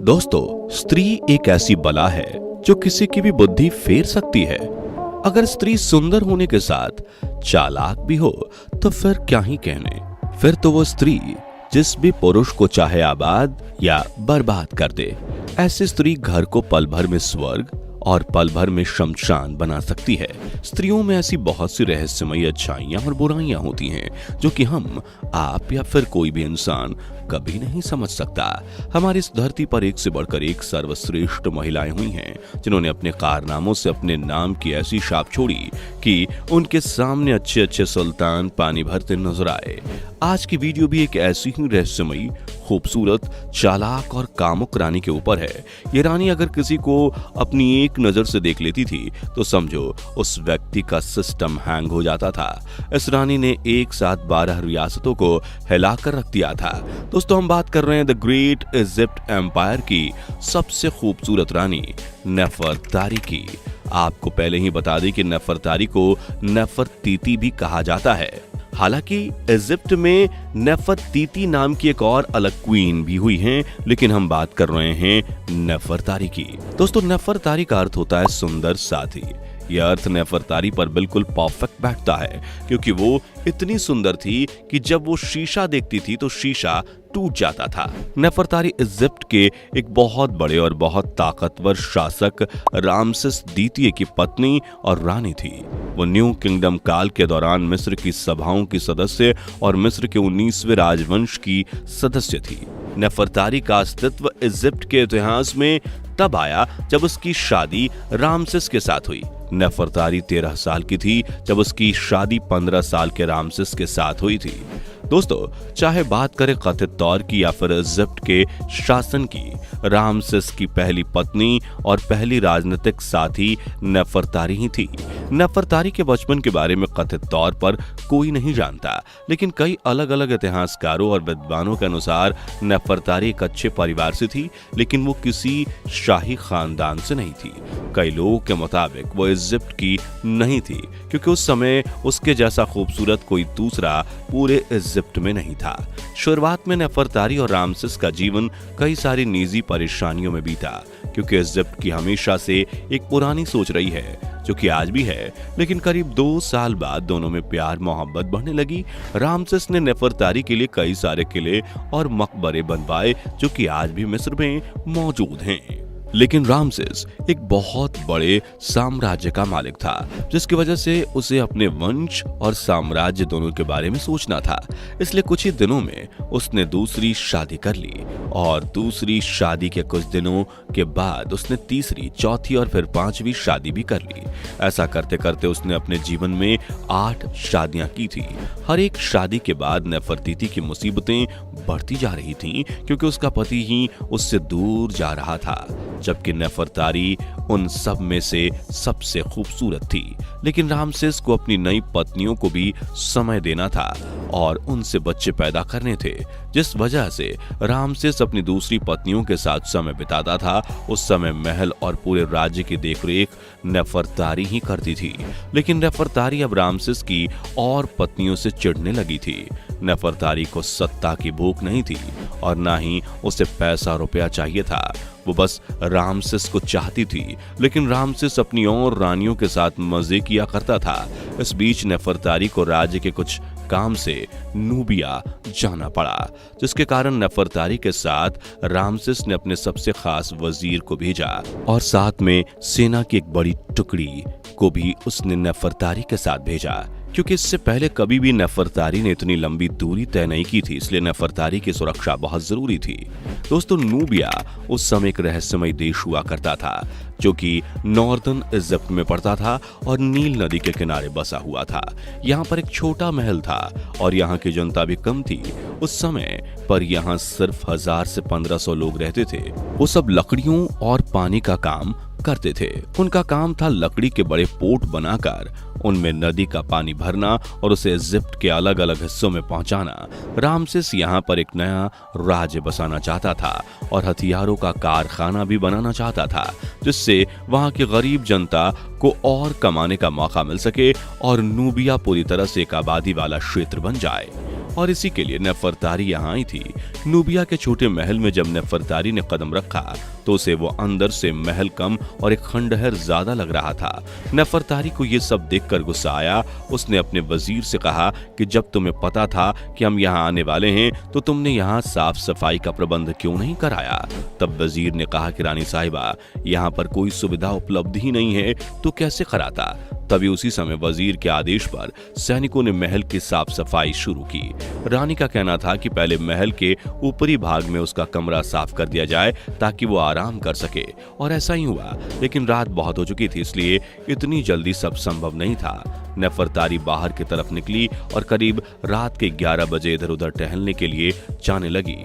दोस्तों, स्त्री एक ऐसी बला है जो किसी की भी बुद्धि फेर सकती है। अगर स्त्री सुंदर होने के साथ चालाक भी हो तो फिर क्या ही कहने। फिर तो वो स्त्री जिस भी पुरुष को चाहे आबाद या बर्बाद कर दे। ऐसी स्त्री घर को पल भर में स्वर्ग और पल भर में शमशान बना सकती है। स्त्रियों में ऐसी बहुत सी रहस्यमयी अच्छाइयां और बुराइयां होती हैं जो कि हम, आप या फिर कोई भी इंसान कभी नहीं समझ सकता। हमारी इस धरती पर एक से बढ़कर एक सर्वश्रेष्ठ महिलाएं हुई हैं जिन्होंने अपने कारनामों से अपने नाम की ऐसी छाप छोड़ी कि उनके सामने अच्छे अच्छे सुल्तान पानी भरते नजर आए। आज की वीडियो भी एक ऐसी ही रहस्यमयी, खूबसूरत, चालाक और कामुक रानी के ऊपर है। ये रानी अगर किसी को अपनी एक नजर से देख लेती थी तो समझो उस व्यक्ति का सिस्टम हैंग हो जाता था। इस रानी ने एक साथ 12 रियासतों को हिलाकर रख दिया था। दोस्तों, हम बात कर रहे हैं द ग्रेट इजिप्ट एम्पायर की सबसे खूबसूरत रानी नेफरतारी की। आपको पहले ही बता दें कि नेफरतारी को नेफरतीती भी कहा जाता है। हालांकि इजिप्ट में नेफरतीती नाम की एक और अलग क्वीन भी हुई हैं, लेकिन हम बात कर रहे हैं नेफरतारी की। दोस्तों, नेफरतारी का अर्थ होता है सुंदर साथी। यह अर्थ नेफरतारी पर बिल्कुल परफेक्ट बैठता है क्योंकि वो इतनी सुंदर थी कि जब वो शीशा देखती थी तो शीशा टूट जाता था। नेफरतारी इजिप्ट के एक बहुत बड़े और बहुत ताकतवर शासक रामसेस द्वितीय की पत्नी और रानी थी। वो न्यू किंगडम काल के दौरान मिस्र की सभाओं की सदस्य और मिस्र के 19वें राजवंश की सदस्य थी। नेफरतारी का अस्तित्व इजिप्ट के इतिहास में तब आया जब उसकी शादी रामसेस के साथ हुई। नेफरतारी 13 साल की थी जब उसकी शादी 15 साल के रामसेस के साथ हुई थी। दोस्तों, चाहे बात करें कथित तौर की या फिर इजिप्ट के शासन की, रामसेस की पहली पत्नी और पहली राजनीतिक साथी नेफरतारी ही थी। नेफरतारी के बचपन के बारे में कथित तौर पर कोई नहीं जानता, लेकिन कई अलग अलग इतिहासकारों और विद्वानों के अनुसार नेफरतारी एक अच्छे परिवार से थी, लेकिन वो किसी शाही खानदान से नहीं थी। कई लोगों के मुताबिक वो इजिप्ट की नहीं थी क्योंकि उस समय उसके जैसा खूबसूरत कोई दूसरा पूरे इजिप्ट में नहीं था। शुरुआत में नेफरतारी और रामसेस का जीवन कई सारी निजी परेशानियों में बीता क्योंकि इजिप्ट की हमेशा से एक पुरानी सोच रही है, जो कि आज भी है, लेकिन करीब 2 साल बाद दोनों में प्यार मोहब्बत बढ़ने लगी। रामसेस ने नेफरतारी के लिए कई सारे किले और मकबरे बनवाए जो कि आज भी मिस्र में मौजूद हैं। लेकिन रामसेस एक बहुत बड़े साम्राज्य का मालिक था, जिसकी वजह से उसे अपने वंश और साम्राज्य दोनों के बारे में सोचना था। इसलिए कुछ ही दिनों में उसने दूसरी शादी कर ली और दूसरी शादी के कुछ दिनों के बाद उसने तीसरी, चौथी और फिर 5वीं शादी भी कर ली। ऐसा करते करते उसने अपने जीवन में 8 शादियां की थी। हर एक शादी के बाद नेफरतीती की मुसीबतें बढ़ती जा रही थीं क्योंकि उसका पति ही उससे दूर जा रहा था, जबकि नेफरतारी उन सब में से सबसे खूबसूरत थी। लेकिन रामसेस को अपनी नई पत्नियों को भी समय देना था और उनसे बच्चे पैदा करने थे, जिस वजह से रामसेस अपनी दूसरी पत्नियों के साथ समय बिताता था। उस समय महल और पूरे राज्य की देखरेख नेफरतारी ही करती थी। लेकिन नेफरतारी अब रामसेस की और पत्नियों से चिढ़ने लगी थी। नेफरतारी को सत्ता की भूख नहीं थी और ना ही उसे पैसा रुपया चाहिए था। वो बस रामसेस को चाहती थी, लेकिन रामसेस अपनी और रानियों के साथ मजे किया करता था। इस बीच नेफरतारी को राज्य के कुछ काम से नूबिया जाना पड़ा, जिसके कारण नेफरतारी के साथ रामसेस ने अपने सबसे खास वजीर को भेजा और साथ में सेना की एक बड़ी टुकड़ी को भी उसने नेफरतारी के साथ भेजा, क्योंकि इससे पहले कभी भी नेफरतारी ने इतनी लंबी दूरी तय नहीं की थी। इसलिए नेफरतारी की सुरक्षा बहुत जरूरी थी। दोस्तों, नूबिया उस समय एक रहस्यमय देश हुआ करता था जो कि नॉर्दर्न इजिप्ट में पड़ता था और नील नदी के किनारे बसा हुआ था। यहाँ पर एक छोटा महल था और यहाँ की जनता भी कम थी। उस समय पर यहाँ सिर्फ 1000 से 1500 लोग रहते थे। वो सब लकड़ियों और पानी का काम करते थे। उनका काम था लकड़ी के बड़े पोट बनाकर उनमें नदी का पानी भरना और उसे इजिप्ट के अलग अलग हिस्सों में पहुंचाना। रामसेस यहाँ पर एक नया राज्य बसाना चाहता था और हथियारों का कारखाना भी बनाना चाहता था, जिससे वहां की गरीब जनता को और कमाने का मौका मिल सके और नूबिया पूरी तरह से एक आबादी वाला क्षेत्र बन जाए। और इसी के लिए नेफरतारी यहाँ आई थी। नूबिया के छोटे महल में जब नेफरतारी ने कदम रखा तो उसे वो अंदर से महल कम और एक खंडहर ज्यादा लग रहा था। नेफरतारी को ये सब देखकर गुस्सा आया। उसने अपने वजीर से कहा कि जब तुम्हें पता था कि हम यहाँ आने वाले हैं तो तुमने यहाँ साफ सफाई का प्रबंध क्यों नहीं कराया। तब वजीर ने कहा कि रानी साहिबा, यहाँ पर कोई सुविधा उपलब्ध ही नहीं है तो कैसे कराता। तभी उसी समय वजीर के आदेश पर सैनिकों ने महल की साफ सफाई शुरू की। रानी का कहना था कि पहले महल के ऊपरी भाग में उसका कमरा साफ कर दिया जाए ताकि वो आराम कर सके, और ऐसा ही हुआ। लेकिन रात बहुत हो चुकी थी, इसलिए इतनी जल्दी सब संभव नहीं था। नेफरतारी बाहर की तरफ निकली और करीब रात के 11 बजे इधर उधर टहलने के लिए जाने लगी।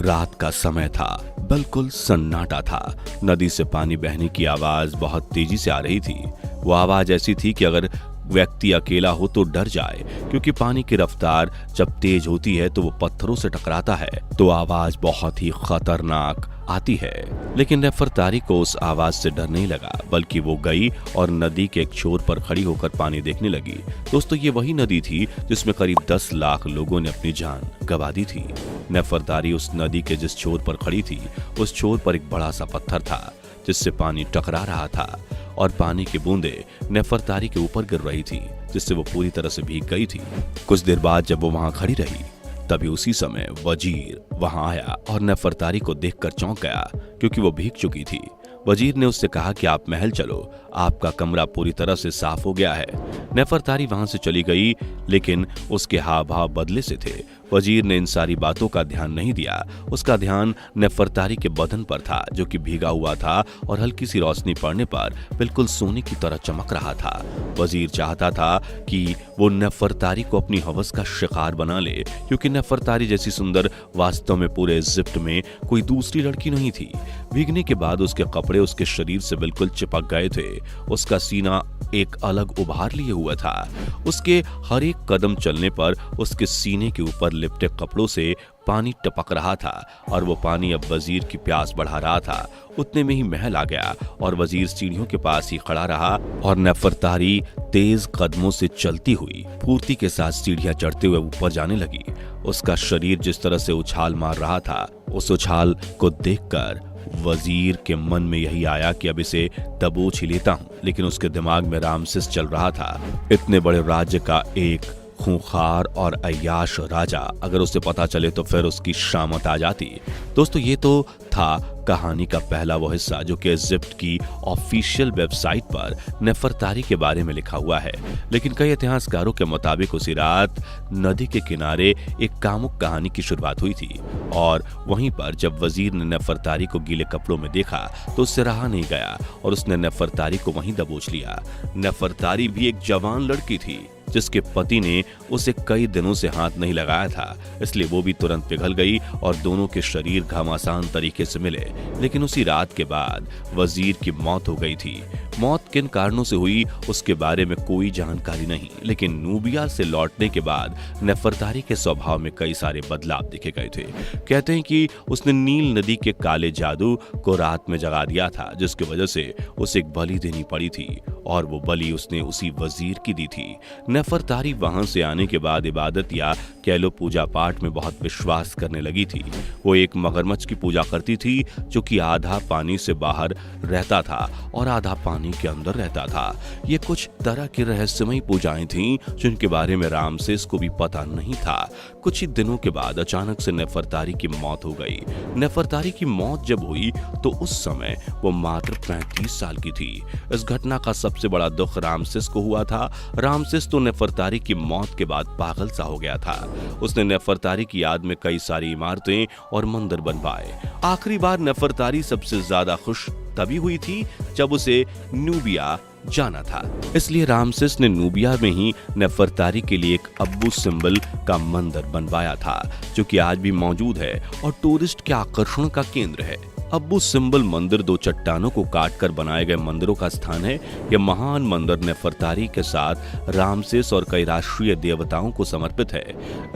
रात का समय था, बिल्कुल सन्नाटा था। नदी से पानी बहने की आवाज बहुत तेजी से आ रही थी। वो आवाज ऐसी थी कि अगर व्यक्ति अकेला हो तो डर जाए, क्योंकि पानी की रफ्तार जब तेज होती है तो वो पत्थरों से टकराता है तो आवाज बहुत ही खतरनाक आती है। लेकिन नेफरतारी को उस आवाज से डर नहीं लगा, बल्कि वो गई और नदी के एक छोर पर खड़ी होकर पानी देखने लगी। दोस्तों, ये वही नदी थी जिसमें करीब 10 लाख लोगों ने अपनी जान गंवा दी थी। नेफरतारी उस नदी के जिस छोर पर खड़ी थी, उस छोर पर एक बड़ा सा पत्थर था जिससे पानी टकरा रहा था और पानी की बूंदें नेफरतारी के ऊपर गिर रही थी, जिससे वो पूरी तरह से भीग गई थी। कुछ देर बाद जब वो वहां खड़ी रही, तभी उसी समय वजीर वहां आया और नेफरतारी को देखकर चौंक गया, क्योंकि वो भीग चुकी थी। वजीर ने उससे कहा कि आप महल चलो, आपका कमरा पूरी तरह से साफ हो गया है। नेफरतारी वहां से चली गई, लेकिन उसके हाव भाव बदले से थे। वजीर ने इन सारी बातों का ध्यान नहीं दिया। उसका ध्यान नेफरतारी के बदन पर था, जो कि भीगा हुआ था और हल्की सी रोशनी पड़ने पर बिल्कुल सोने की तरह चमक रहा था। वजीर चाहता था कि वो नेफरतारी को अपनी हवस का शिकार बना ले, क्योंकि नेफरतारी जैसी सुंदर वास्तव में पूरे इजिप्ट में कोई दूसरी लड़की नहीं थी। भीगने के बाद उसके कपड़े उसके शरीर से बिल्कुल चिपक गए थे। उसका सीना एक अलग उभार लिए हुआ था। उसके हर एक कदम चलने पर उसके सीने के ऊपर लिपटे कपड़ों से पानी टपक रहा था, और वो पानी अब वजीर की प्यास बढ़ा रहा था। उतने में ही महल आ गया और वजीर सीढ़ियों के पास ही खड़ा रहा और नेफरतारी तेज कदमों से चलती हुई फुर्ती के साथ सीढ़ियां चढ़ते हुए ऊपर जाने लगी। उसका शरीर जिस तरह से उछाल मार रहा था, उस उछाल को देखकर वजीर के मन में यही आया कि अब इसे दबोच ही लेता हूं। लेकिन उसके दिमाग में रामसेस चल रहा था। इतने बड़े राज्य का एक खूंखार और अय्याश राजा, अगर उसे पता चले तो फिर उसकी शामत आ जाती। दोस्तों, ये तो था कहानी का पहला वो हिस्सा जो कि इजिप्ट की ऑफिशियल वेबसाइट पर नेफरतारी के बारे में लिखा हुआ है। लेकिन कई इतिहासकारों के मुताबिक उसी रात नदी के किनारे एक कामुक कहानी की शुरुआत हुई थी, और वहीं पर जब वजीर ने नेफरतारी को गीले कपड़ों में देखा तो उससे रहा नहीं गया और उसने नेफरतारी को वहीं दबोच लिया। नेफरतारी भी एक जवान लड़की थी जिसके पति ने उसे कई दिनों से हाथ नहीं लगाया था, इसलिए वो भी तुरंत पिघल गई और दोनों के शरीर घमासान तरीके से मिले। लेकिन उसी रात के बाद वजीर की मौत हो गई थी। मौत किन कारणों से हुई उसके बारे में कोई जानकारी नहीं, लेकिन नूबिया से लौटने के बाद नेफरतारी के स्वभाव में कई सारे बदलाव देखे गए थे। कहते हैं कि उसने नील नदी के काले जादू को रात में जगा दिया था, जिसकी वजह से उसे एक बलि देनी पड़ी थी, और वो बलि उसने उसी वजीर की दी थी। नेफरतारी वहां से आने के बाद इबादत या कह लो पूजा पाठ में बहुत विश्वास करने लगी थी। वो एक मगरमच्छ की पूजा करती थी जो कि आधा पानी से बाहर रहता था और आधा पानी के अंदर रहता था। ये कुछ तरह की रहस्यमयी पूजाएं थीं जिनके बारे में रामसेस को भी पता नहीं था। कुछ ही दिनों के बाद अचानक से नेफरतारी की मौत हो गई। नेफरतारी की मौत जब हुई तो उस समय वो मात्र 35 साल की थी। इस घटना का सबसे बड़ा दुख रामसेस को हुआ था। रामसेस तो नेफरतारी की मौत के बाद पागल सा हो गया था। उसने नेफरतारी की याद में कई सारी इमारतें और मंदिर बनवाए। आखिरी बार नेफरतारी सबसे ज्यादा खुश तभी हुई थी जब उसे नूबिया जाना था। इसलिए रामसेस ने नूबिया में ही नेफरतारी के लिए एक अब्बू सिंबल का मंदिर बनवाया था, जो कि आज भी मौजूद है और टूरिस्ट के आकर्षण का केंद्र है। अब्बू सिंबल मंदिर 2 चट्टानों को काटकर बनाए गए मंदिरों का स्थान है। यह महान मंदिर नेफरतारी के साथ रामसेस और कई राष्ट्रीय देवताओं को समर्पित है।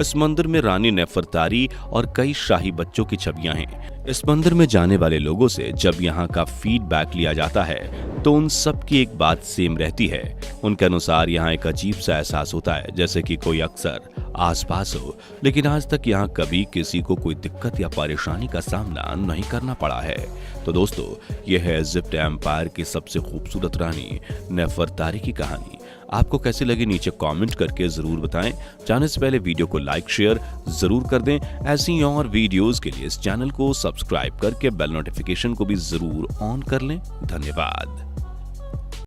इस मंदिर में रानी नेफरतारी और कई शाही बच्चों की छवियां हैं। इस मंदिर में जाने वाले लोगों से जब यहाँ का फीडबैक लिया जाता है तो उन सब की एक बात सेम रहती है। उनके अनुसार यहाँ एक अजीब सा एहसास होता है, जैसे कि कोई अक्सर आसपास हो, लेकिन आज तक यहाँ कभी किसी को कोई दिक्कत या परेशानी का सामना नहीं करना पड़ा है। तो दोस्तों, यह है इजिप्ट एम्पायर की सबसे खूबसूरत रानी नेफरतारी की कहानी। आपको कैसी लगी नीचे कमेंट करके जरूर बताएं। जाने से पहले वीडियो को लाइक शेयर जरूर कर दें। ऐसी और वीडियोस के लिए इस चैनल को सब्सक्राइब करके बेल नोटिफिकेशन को भी जरूर ऑन कर लें। धन्यवाद।